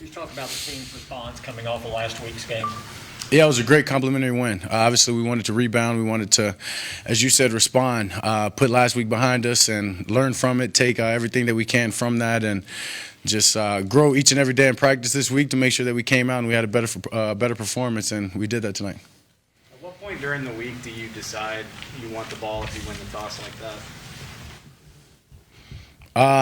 You talked about the team's response coming off of last week's game. Yeah, it was a great complimentary win. Obviously, we wanted to rebound. We wanted to, as you said, respond, put last week behind us and learn from it, take everything that we can from that, and just grow each and every day in practice this week to make sure that we came out and we had a better performance, and we did that tonight. At what point during the week do you decide you want the ball if you win the toss like that?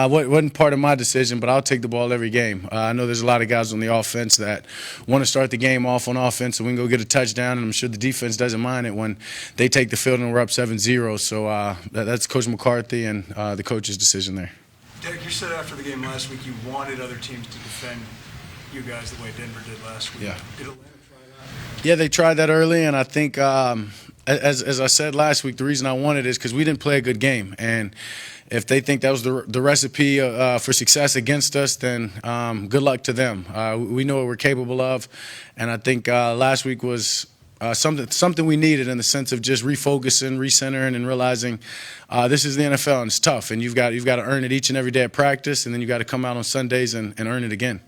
Wasn't part of my decision, but I'll take the ball every game. I know there's a lot of guys on the offense that want to start the game off on offense so we can go get a touchdown, and I'm sure the defense doesn't mind it when they take the field and we're up 7-0. So that's Coach McCarthy and the coach's decision there. Dak, you said after the game last week you wanted other teams to defend you guys the way Denver did last week. Yeah. Did Atlanta try that? Yeah, they tried that early, and I think as I said last week, the reason I wanted it is because we didn't play a good game. And if they think that was the recipe for success against us, then good luck to them. We know what we're capable of, and I think last week was something we needed in the sense of just refocusing, recentering, and realizing this is the NFL and it's tough, and you've got to earn it each and every day at practice, and then you got to come out on Sundays and earn it again.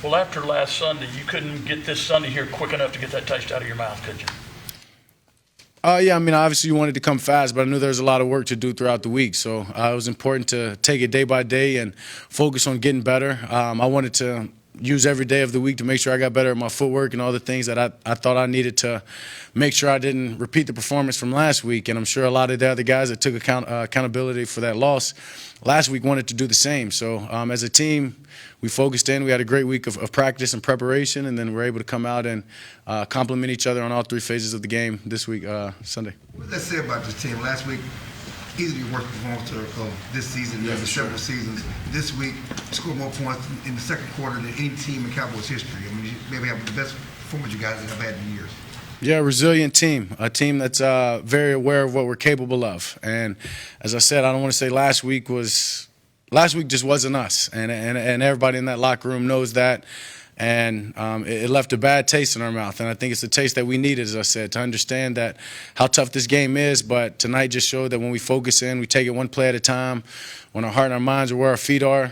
Well, after last Sunday, you couldn't get this Sunday here quick enough to get that taste out of your mouth, could you? Yeah, I mean, obviously you wanted to come fast, but I knew there was a lot of work to do throughout the week. So it was important to take it day by day and focus on getting better. I wanted to use every day of the week to make sure I got better at my footwork and all the things that I thought I needed to make sure I didn't repeat the performance from last week. And I'm sure a lot of the other guys that took accountability for that loss last week wanted to do the same. So as a team, we focused in. We had a great week of practice and preparation, and then we're able to come out and compliment each other on all three phases of the game this week, Sunday. What does that say about this team? Last week, easily your worst performance of this season, several seasons. This week, scored more points in the second quarter than any team in Cowboys history. I mean, you maybe have the best performance you guys have had in years. Yeah, resilient team, a team that's very aware of what we're capable of. And as I said, I don't want to say last week just wasn't us, and everybody in that locker room knows that. And it left a bad taste in our mouth, and I think it's the taste that we needed, as I said, to understand that how tough this game is. But tonight just showed that when we focus in, we take it one play at a time. When our heart and our minds are where our feet are,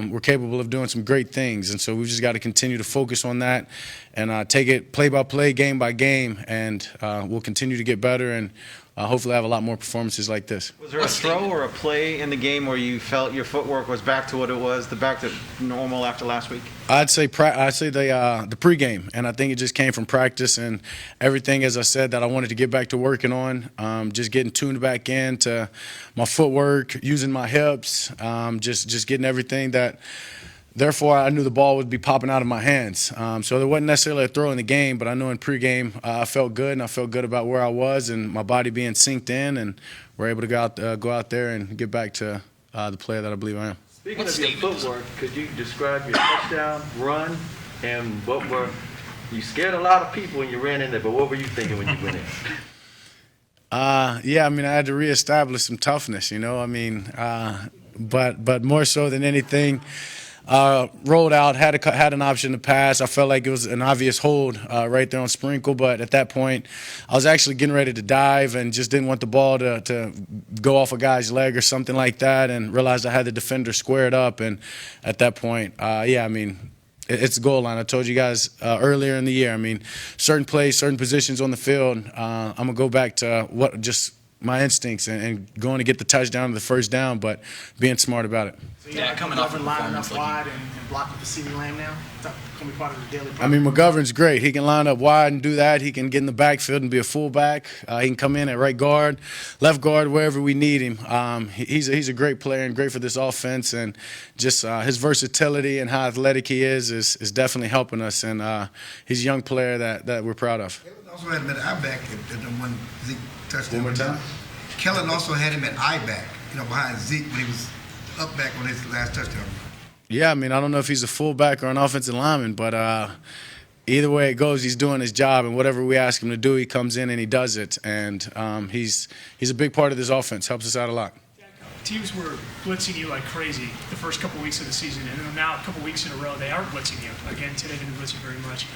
we're capable of doing some great things. And so we've just got to continue to focus on that and take it play by play, game by game, and we'll continue to get better and hopefully have a lot more performances like this. Was there a throw or a play in the game where you felt your footwork was back to what it was, back to normal after last week? I'd say the pregame, and I think it just came from practice and everything, as I said, that I wanted to get back to working on, just getting tuned back in to my footwork, using my hips, just getting everything that. Therefore, I knew the ball would be popping out of my hands. So there wasn't necessarily a throw in the game, but I know in pregame I felt good, and I felt good about where I was and my body being synced in, and we're able to go out there and get back to the player that I believe I am. Speaking of your footwork, could you describe your touchdown run and what were you scared a lot of people when you ran in there, but what were you thinking when you went in? Yeah, I mean, I had to reestablish some toughness, you know. I mean, but more so than anything. Rolled out, had an option to pass. I felt like it was an obvious hold right there on Sprinkle, but at that point, I was actually getting ready to dive and just didn't want the ball to go off a guy's leg or something like that, and realized I had the defender squared up. And at that point, yeah, I mean, it's the goal line. I told you guys earlier in the year, I mean, certain plays, certain positions on the field, I'm going to go back to my instincts and going to get the touchdown or the first down, but being smart about it. So yeah, coming off and lining up wide and blocking for CeeDee Lamb now? That's going to be part of the daily process. I mean, McGovern's great. He can line up wide and do that. He can get in the backfield and be a fullback. He can come in at right guard, left guard, wherever we need him. He's a great player and great for this offense, and just his versatility and how athletic he is definitely helping us, and he's a young player that we're proud of. Also had him at I-back at the one Zeke touchdown. One more time. Kellen also had him at I-back, behind Zeke when he was up back on his last touchdown. Yeah, I mean, I don't know if he's a fullback or an offensive lineman, but either way it goes, he's doing his job, and whatever we ask him to do, he comes in and he does it. And he's a big part of this offense, helps us out a lot. Teams were blitzing you like crazy the first couple weeks of the season, and then now a couple weeks in a row they aren't blitzing you. Again, today didn't blitz you very much.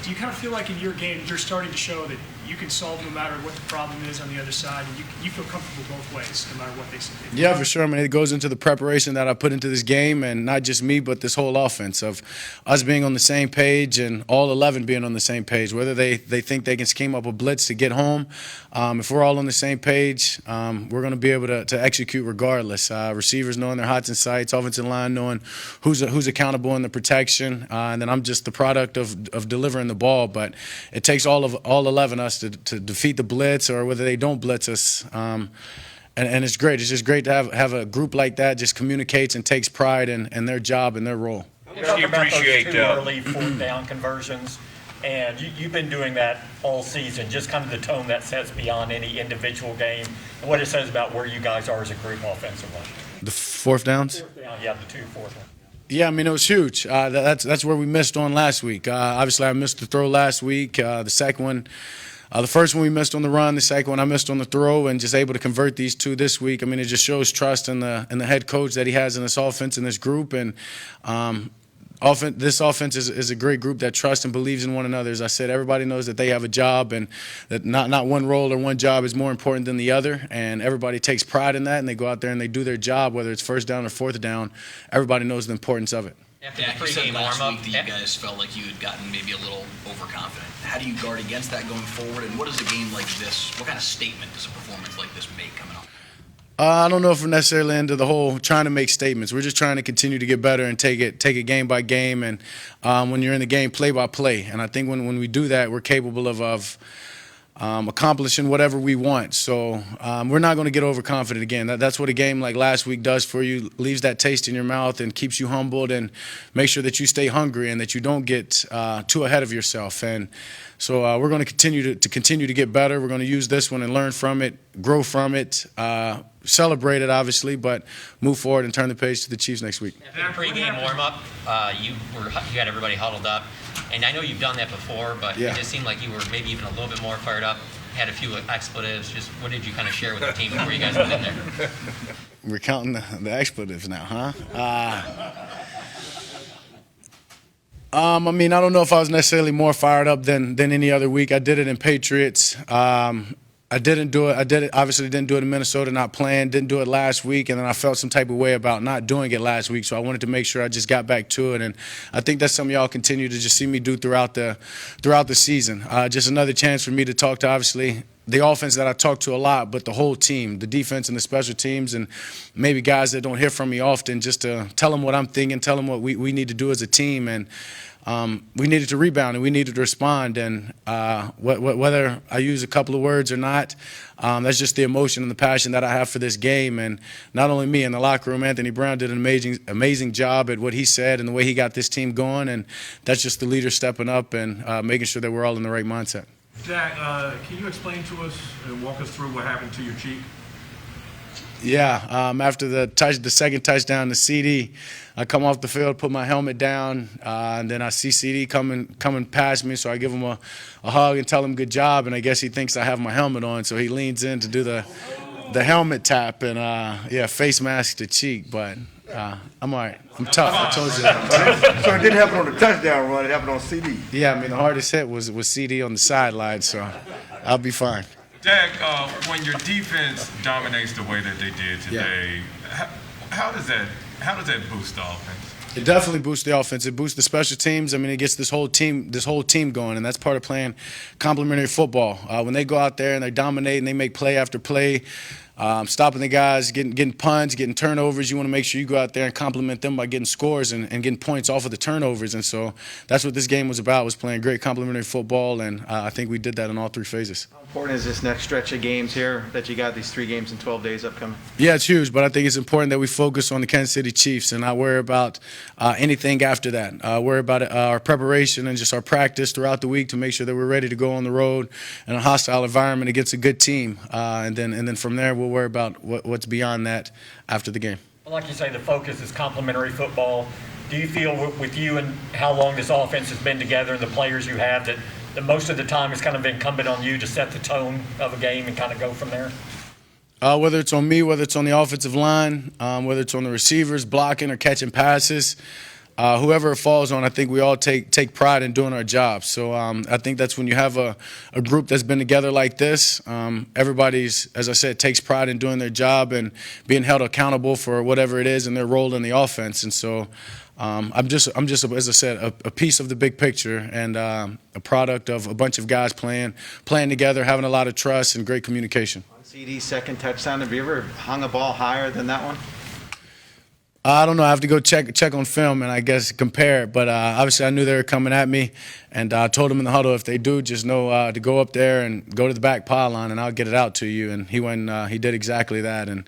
Do you kind of feel like in your game you're starting to show that you can solve no matter what the problem is on the other side, and you feel comfortable both ways, no matter what they say. Yeah, for sure. I mean, it goes into the preparation that I put into this game, and not just me, but this whole offense of us being on the same page and all 11 being on the same page. Whether they think they can scheme up a blitz to get home, if we're all on the same page, we're going to be able to execute regardless. Receivers knowing their hots and sights, offensive line knowing who's accountable in the protection, and then I'm just the product of delivering the ball. But it takes all 11 of us to defeat the blitz, or whether they don't blitz us. And it's great. It's just great to have a group like that just communicates and takes pride in their job and their role. You appreciate those 2 early 4th down conversions, and you've been doing that all season, just kind of the tone that sets beyond any individual game, and what it says about where you guys are as a group offensively. The 4th downs? 4th down, yeah, the 2 4th ones. Yeah, I mean, it was huge. That's where we missed on last week. Obviously, I missed the throw last week. The second one, the first one we missed on the run. The second one I missed on the throw, and just able to convert these 2 this week. I mean, it just shows trust in the head coach that he has in this offense and this group. And this offense is a great group that trusts and believes in one another. As I said, everybody knows that they have a job, and that not one role or one job is more important than the other. And everybody takes pride in that, and they go out there and they do their job, whether it's 1st down or 4th down. Everybody knows the importance of it. After the pregame last week that you guys felt like you had gotten maybe a little overconfident. How do you guard against that going forward, and what does a game like this, what kind of statement does a performance like this make coming up? I don't know if we're necessarily into the whole trying to make statements. We're just trying to continue to get better and take it game by game, and when you're in the game, play by play. And I think when we do that, we're capable of accomplishing whatever we want. So we're not going to get overconfident again. That's what a game like last week does for you, leaves that taste in your mouth and keeps you humbled, and make sure that you stay hungry and that you don't get too ahead of yourself. And so we're going to continue to get better. We're going to use this one and learn from it, grow from it, celebrate it, obviously, but move forward and turn the page to the Chiefs next week. After the pregame warm-up, you had everybody huddled up, and I know you've done that before, but yeah. It just seemed like you were maybe even a little bit more fired up, had a few expletives. Just what did you kind of share with the team before you guys went in there? We're counting the expletives now, huh? I mean, I don't know if I was necessarily more fired up than any other week. I did it in Patriots. I didn't do it. Obviously didn't do it in Minnesota, not playing. Didn't do it last week, and then I felt some type of way about not doing it last week. So I wanted to make sure I just got back to it, and I think that's something y'all continue to just see me do throughout the season. Just another chance for me to talk to, obviously, the offense that I talk to a lot, but the whole team, the defense and the special teams, and maybe guys that don't hear from me often, just to tell them what I'm thinking, tell them what we need to do as a team. And we needed to rebound and we needed to respond. And whether I use a couple of words or not, that's just the emotion and the passion that I have for this game. And not only me in the locker room, Anthony Brown did an amazing job at what he said and the way he got this team going. And that's just the leader stepping up and making sure that we're all in the right mindset. Dak, can you explain to us and walk us through what happened to your cheek? Yeah, after the second touchdown, the CD, I come off the field, put my helmet down, and then I see CD coming past me, so I give him a hug and tell him good job, and I guess he thinks I have my helmet on, so he leans in to do the helmet tap, and face mask to cheek, but I'm all right. I'm tough. I told you that. So it didn't happen on the touchdown run. It happened on CD. Yeah, I mean, the hardest hit was CD on the sideline, so I'll be fine. Dak, when your defense dominates the way that they did today, how does that boost the offense? It definitely boosts the offense. It boosts the special teams. I mean, it gets this whole team going, and that's part of playing complementary football. When they go out there and they dominate and they make play after play, stopping the guys, getting punts, getting turnovers. You want to make sure you go out there and compliment them by getting scores and getting points off of the turnovers. And so that's what this game was about, was playing great complementary football, and I think we did that in all three phases. How important is this next stretch of games here that you got, these 3 games in 12 days upcoming? Yeah, it's huge, but I think it's important that we focus on the Kansas City Chiefs and not worry about anything after that. Worry about our preparation and just our practice throughout the week to make sure that we're ready to go on the road in a hostile environment against a good team. And then from there, we'll worry about what's beyond that after the game. Well, like you say, the focus is complementary football. Do you feel with you and how long this offense has been together and the players you have that most of the time it's kind of incumbent on you to set the tone of a game and kind of go from there? Whether it's on me, whether it's on the offensive line, whether it's on the receivers blocking or catching passes, whoever it falls on, I think we all take pride in doing our job. So I think that's when you have a group that's been together like this, everybody's, as I said, takes pride in doing their job and being held accountable for whatever it is in their role in the offense. And so I'm just, as I said, a piece of the big picture and a product of a bunch of guys playing together, having a lot of trust and great communication. On CD's second touchdown, have you ever hung a ball higher than that one? I don't know. I have to go check on film and I guess compare it. But obviously I knew they were coming at me, and I told them in the huddle, if they do, just know to go up there and go to the back pylon, and I'll get it out to you. And he did exactly that, and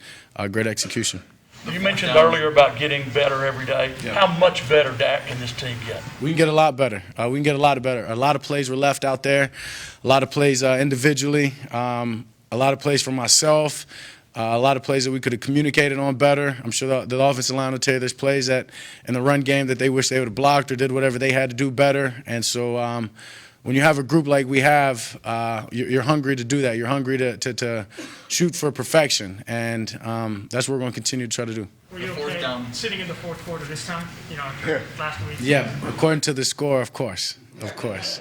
great execution. You mentioned earlier about getting better every day. Yeah. How much better, Dak, can this team get? We can get a lot better. We can get a lot better. A lot of plays were left out there, a lot of plays individually, a lot of plays for myself. A lot of plays that we could have communicated on better. I'm sure the offensive line will tell you there's plays that in the run game that they wish they would have blocked or did whatever they had to do better. And so when you have a group like we have, you're hungry to do that. You're hungry to shoot for perfection. And that's what we're going to continue to try to do. Were you okay sitting in the fourth quarter this time, last week? Yeah, according to the score, of course. Of course.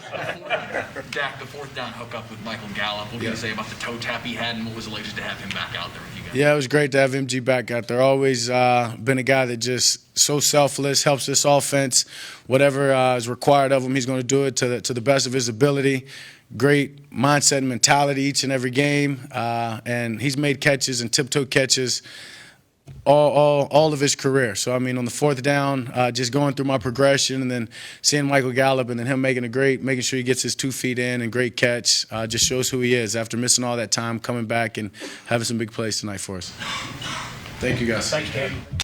Dak, the fourth down hookup with Michael Gallup. What do you say about the toe tap he had, and what was it like just to have him back out there with you guys? Yeah, it was great to have MG back out there. Always been a guy that just so selfless, helps this offense. Whatever is required of him, he's going to do it to the best of his ability. Great mindset and mentality each and every game. And he's made catches and tiptoe catches all of his career. So, I mean, on the fourth down, just going through my progression and then seeing Michael Gallup and then him making sure he gets his 2 feet in and great catch, just shows who he is after missing all that time, coming back and having some big plays tonight for us. Thank you, guys. Thanks, Dave.